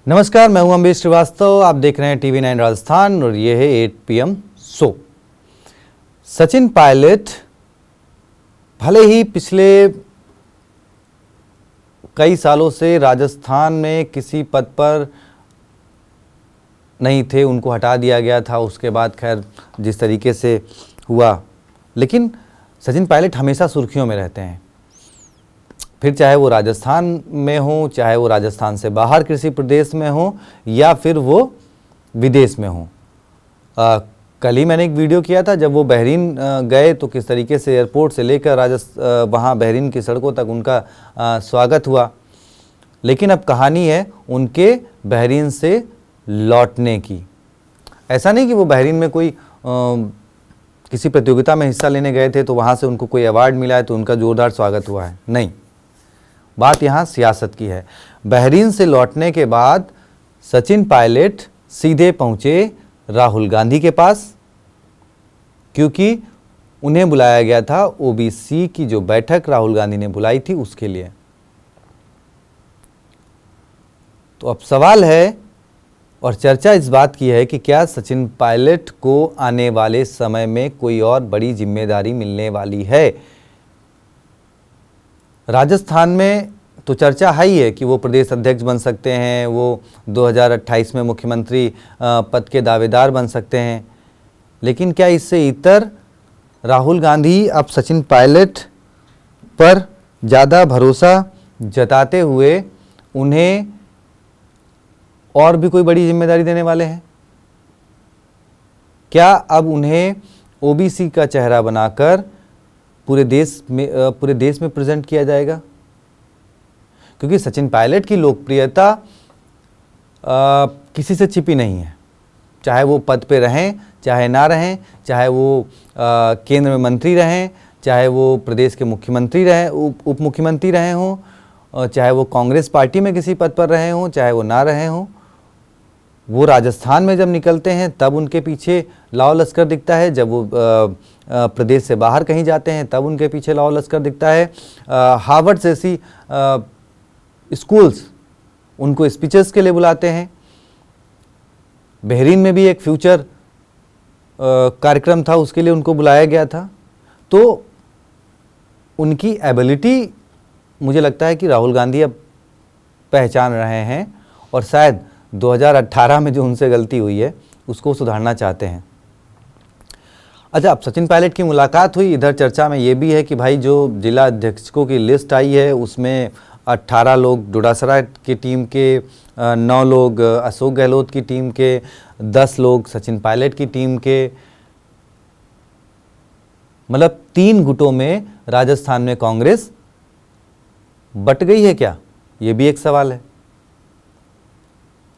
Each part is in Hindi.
नमस्कार, मैं हूं अम्बेश श्रीवास्तव। आप देख रहे हैं TV9 राजस्थान और ये है 8 PM शो। सचिन पायलट भले ही पिछले कई सालों से राजस्थान में किसी पद पर नहीं थे, उनको हटा दिया गया था। उसके बाद खैर जिस तरीके से हुआ, लेकिन सचिन पायलट हमेशा सुर्खियों में रहते हैं। फिर चाहे वो राजस्थान में हो, चाहे वो राजस्थान से बाहर किसी प्रदेश में हो, या फिर वो विदेश में हो। कल ही मैंने एक वीडियो किया था जब वो बहरीन गए तो किस तरीके से एयरपोर्ट से लेकर वहाँ बहरीन की सड़कों तक उनका स्वागत हुआ। लेकिन अब कहानी है उनके बहरीन से लौटने की। ऐसा नहीं कि वो बहरीन में कोई किसी प्रतियोगिता में हिस्सा लेने गए थे तो वहाँ से उनको कोई अवार्ड मिला है तो उनका जोरदार स्वागत हुआ है, नहीं। बात यहाँ सियासत की है। बहरीन से लौटने के बाद सचिन पायलट सीधे पहुँचे राहुल गांधी के पास, क्योंकि उन्हें बुलाया गया था ओबीसी की जो बैठक राहुल गांधी ने बुलाई थी उसके लिए। तो अब सवाल है और चर्चा इस बात की है कि क्या सचिन पायलट को आने वाले समय में कोई और बड़ी जिम्मेदारी मिलने वाली है। राजस्थान में तो चर्चा है ही है कि वो प्रदेश अध्यक्ष बन सकते हैं, वो 2028 में मुख्यमंत्री पद के दावेदार बन सकते हैं। लेकिन क्या इससे इतर राहुल गांधी अब सचिन पायलट पर ज़्यादा भरोसा जताते हुए उन्हें और भी कोई बड़ी जिम्मेदारी देने वाले हैं? क्या अब उन्हें ओबीसी का चेहरा बनाकर पूरे देश में प्रेजेंट किया जाएगा? क्योंकि सचिन पायलट की लोकप्रियता किसी से छिपी नहीं है। चाहे वो पद पे रहें, चाहे ना रहें, चाहे वो केंद्र में मंत्री रहें, चाहे वो प्रदेश के मुख्यमंत्री रहें, उप मुख्यमंत्री रहे हों, चाहे वो कांग्रेस पार्टी में किसी पद पर रहे हों, चाहे वो ना रहे हों, वो राजस्थान में जब निकलते हैं तब उनके पीछे लाव लश्कर दिखता है। जब वो प्रदेश से बाहर कहीं जाते हैं तब उनके पीछे लाव लश्कर दिखता है। हार्वर्ड जैसी स्कूल्स उनको स्पीचेस के लिए बुलाते हैं। बहरीन में भी एक फ्यूचर कार्यक्रम था, उसके लिए उनको बुलाया गया था। तो उनकी एबिलिटी मुझे लगता है कि राहुल गांधी अब पहचान रहे हैं और शायद 2018 में जो उनसे गलती हुई है उसको सुधारना चाहते हैं। अच्छा, अब सचिन पायलट की मुलाकात हुई, इधर चर्चा में ये भी है कि भाई जो जिला अध्यक्षों की लिस्ट आई है उसमें 18 लोग डोडासरा की टीम के, 9 लोग अशोक गहलोत की टीम के, 10 लोग सचिन पायलट की टीम के। मतलब 3 गुटों में राजस्थान में कांग्रेस बट गई है क्या? ये भी एक सवाल है।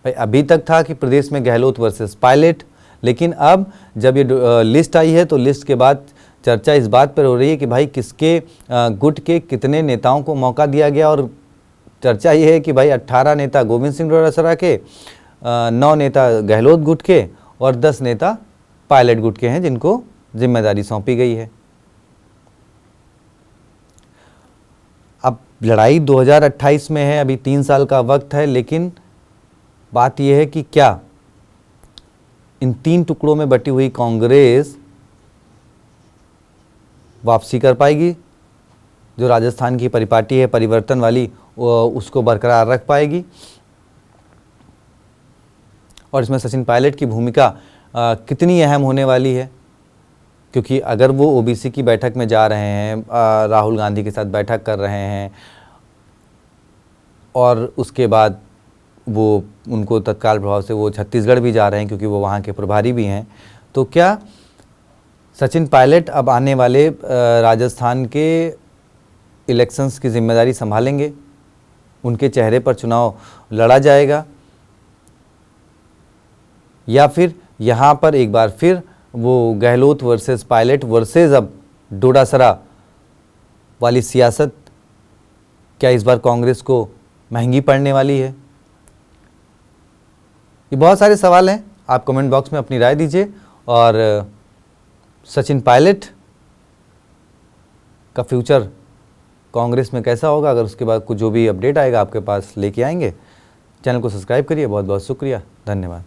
भाई अभी तक था कि प्रदेश में गहलोत वर्सेस पायलट, लेकिन अब जब ये लिस्ट आई है तो लिस्ट के बाद चर्चा इस बात पर हो रही है कि भाई किसके गुट के कितने नेताओं को मौका दिया गया। और चर्चा ये है कि भाई 18 नेता गोविंद सिंह डोटासरा के, 9 नेता गहलोत गुट के और 10 नेता पायलट गुट के हैं जिनको जिम्मेदारी सौंपी गई है। अब लड़ाई 2028 में है, अभी 3 साल का वक्त है, लेकिन बात यह है कि क्या इन 3 टुकड़ों में बटी हुई कांग्रेस वापसी कर पाएगी? जो राजस्थान की परिपाटी है परिवर्तन वाली, उसको बरकरार रख पाएगी? और इसमें सचिन पायलट की भूमिका कितनी अहम होने वाली है? क्योंकि अगर वो ओबीसी की बैठक में जा रहे हैं, राहुल गांधी के साथ बैठक कर रहे हैं और उसके बाद वो उनको तत्काल प्रभाव से वो छत्तीसगढ़ भी जा रहे हैं क्योंकि वो वहाँ के प्रभारी भी हैं, तो क्या सचिन पायलट अब आने वाले राजस्थान के इलेक्शंस की जिम्मेदारी संभालेंगे? उनके चेहरे पर चुनाव लड़ा जाएगा? या फिर यहाँ पर एक बार फिर वो गहलोत वर्सेस पायलट वर्सेस अब डोडासरा वाली सियासत क्या इस बार कांग्रेस को महंगी पड़ने वाली है? ये बहुत सारे सवाल हैं। आप कमेंट बॉक्स में अपनी राय दीजिए। और सचिन पायलट का फ्यूचर कांग्रेस में कैसा होगा, अगर उसके बाद कुछ जो भी अपडेट आएगा आपके पास लेके आएंगे। चैनल को सब्सक्राइब करिए। बहुत बहुत शुक्रिया, धन्यवाद।